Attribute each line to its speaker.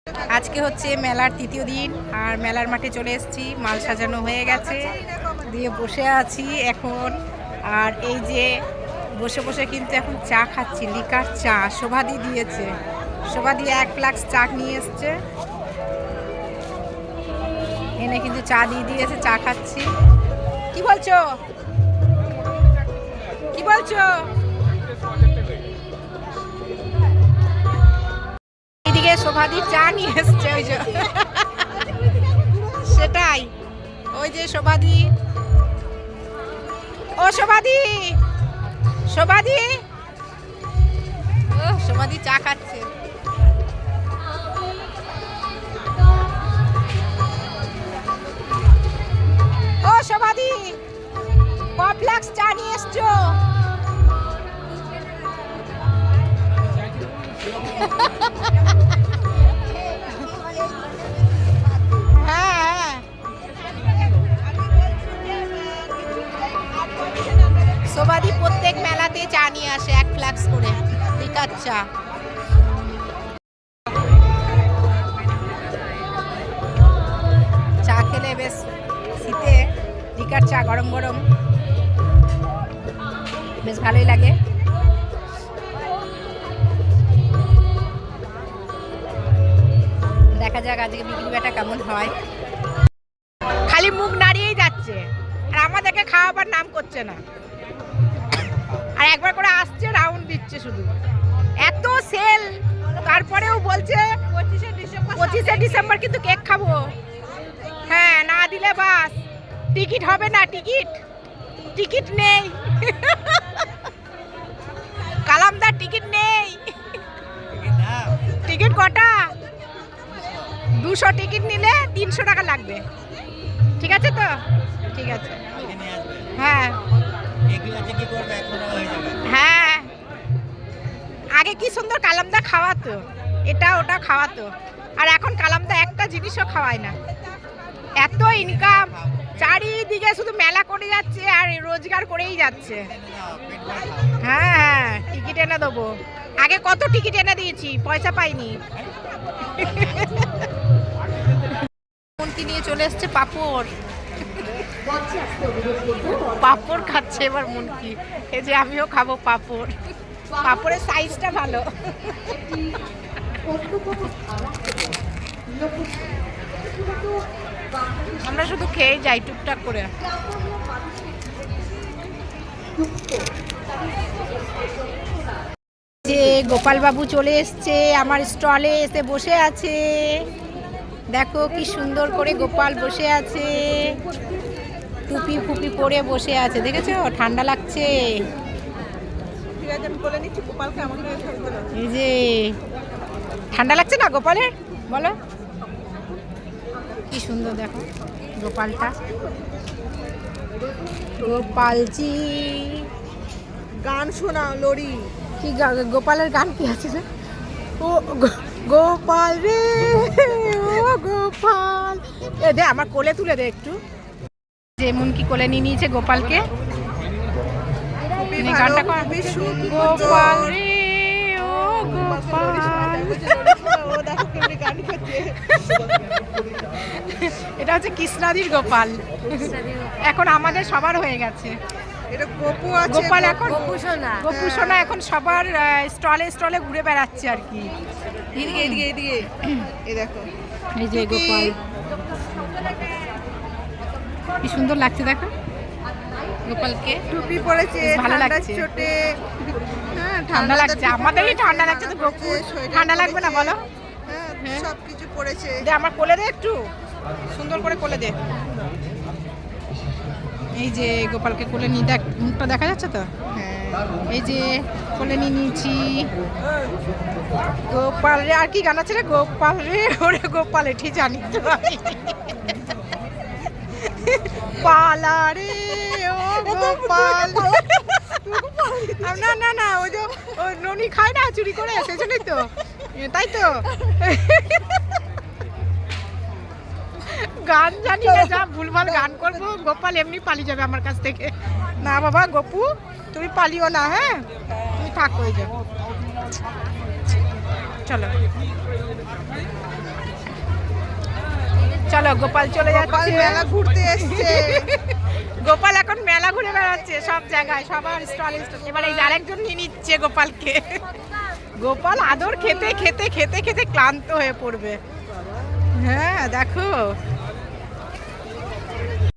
Speaker 1: আজকে হচ্ছে মেলার তৃতীয় দিন আর মেলার মাঠে চলে এসেছি, মাল সাজানো হয়ে গেছে, দিয়ে বসে আছি এখন। আর এই যে বসে বসে কিন্তু এখন চা খাচ্ছি, লিকার চা শোভাদি দিয়েছে। শোভাদি 1 ফ্লাক্স চা নিয়ে এসছে, এনে কিন্তু চা দিয়ে দিয়েছে, চা খাচ্ছি। কি বলছো কি বলছো? এইদিকে শোভাদি চা নিয়ে এসছে, ওই যে সেটাই, ওই যে শোভাদি। ও শোভাদি, শোভাদি, ও শোভাদি চা খাচ্ছে। ও শোভাদি, ক ফ্লাক্স চা নিয়ে এসছো? শোভাদি প্রত্যেক মেলাতে চা নিয়ে আসে 1 ফ্লাক্স করে, লিকার চা। চা খেলে বেশ শীতে লিকার চা গরম গরম বেশ ভালোই লাগে। দেখা যাক আজকে বিক্রি বাটা কেমন হয়। খালি মুখ নাড়িয়েই যাচ্ছে আর আমাদেরকে খাওয়াবার নাম করছে না, আর একবার করে আসছে, রাউন্ড দিচ্ছে শুধু। এত সেল, তারপরেও বলছে 25শে ডিসেম্বর কিন্তু কেক খাবো। হ্যাঁ, না দিলে বাস টিকিট হবে না, টিকিট নেই। কালামদার টিকিট নেই। টিকিট কটা? 200 টিকিট নিলে 300 টাকা লাগবে। ঠিক আছে তো? ঠিক আছে। হ্যাঁ হ্যাঁ, আগে কি সুন্দর কালামদা খাওয়াতো, এটা ওটা খাওয়াতো, আর এখন কালামদা একটা জিনিসও খাওয়ায় না। এত ইনকাম, চারিদিকে শুধু মেলা করে যাচ্ছে আর রোজগার করেই যাচ্ছে। হ্যাঁ হ্যাঁ, টিকিট এনে দেবো। আগে কত টিকিট এনে দিয়েছি, পয়সা পাইনি। মনকি নিয়ে চলে এসছে পাপড়, পাপড় খাচ্ছে এবার মনকি। এই যে আমিও খাবো পাপড়, পাপড়ের সাইজটা ভালো। আমরা শুধু খেয়ে যাই টুকটাক করে। যে গোপাল বাবু চলে এসছে আমার স্টলে, এসে বসে আছে। দেখো কি সুন্দর করে গোপাল বসে আছে, টুপি ফুপি পরে বসে আছে, দেখেছো? ঠান্ডা লাগছে। এই যে ঠান্ডা লাগছে না গোপালের, বলো? কি সুন্দর দেখো গোপালটা, গোপালজি।
Speaker 2: গান শোনা লরি,
Speaker 1: কি গোপালের গান কি আছে রে? ও গোপাল রে, ও গোপাল। এ দে আমার কোলে তুলে দে একটু। যেমন কি কোলে নিয়ে নিয়েছে গোপালকে, গানটা গোপাল রে, ও গোপাল। এটা হচ্ছে কৃষ্ণাদির গোপাল, এখন আমাদের সবার হয়ে গেছে। গোপাল এখন গোপু সোনা এখন সবার স্টলে স্টলে ঘুরে বেড়াচ্ছে আর কি।
Speaker 2: এদিকে এই দেখো,
Speaker 1: এই যে গোপাল, কি সুন্দর লাগছে দেখো গোপালকে।
Speaker 2: টুপি পরেছে,
Speaker 1: ভালো লাগছে,
Speaker 2: চোটে।
Speaker 1: হ্যাঁ, ঠান্ডা লাগছে, আমাদেরই ঠান্ডা লাগছে, তো গোপু ঠান্ডা লাগবে না বলো?
Speaker 2: হ্যাঁ, সবকিছু পরেছে।
Speaker 1: দে আমার কোলে দে, একটু সুন্দর করে কোলে দে। এই যে গোপালকে কোলে নিয়ে দেখ, মুখটা দেখা যাচ্ছে তো? এই যে কোলে নিয়ে নিয়েছি গোপাল রে। আর কি গান আছে রে? গোপাল রে, ওরে গোপাল, ঠিক জানি তো আমি। পালা রে, ও গোপাল। না না না, ওই যে ননি খায় না চুরি করে, সেজন্যই তো, তাই তো। গান জানি না, যা ভুলভাল গান করবো, গোপাল এমনি পালিয়ে যাবে আমার কাছ থেকে। না বাবা গোপু, তুমি পালিও না, হ্যাঁ তুমি থাকো, ওই যে চলো। চলো গোপাল চলে
Speaker 2: গোপাল
Speaker 1: যাচ্ছে
Speaker 2: মেলা ঘুরতে এসছে।
Speaker 1: গোপাল এখন মেলা ঘুরে বেড়াচ্ছে সব জায়গায়, সবার স্টল। এবার এই আরেকজন নিয়ে নিচ্ছে গোপালকে। গোপাল আদর খেতে খেতে খেতে খেতে ক্লান্ত হয়ে পড়বে। হ্যাঁ দেখো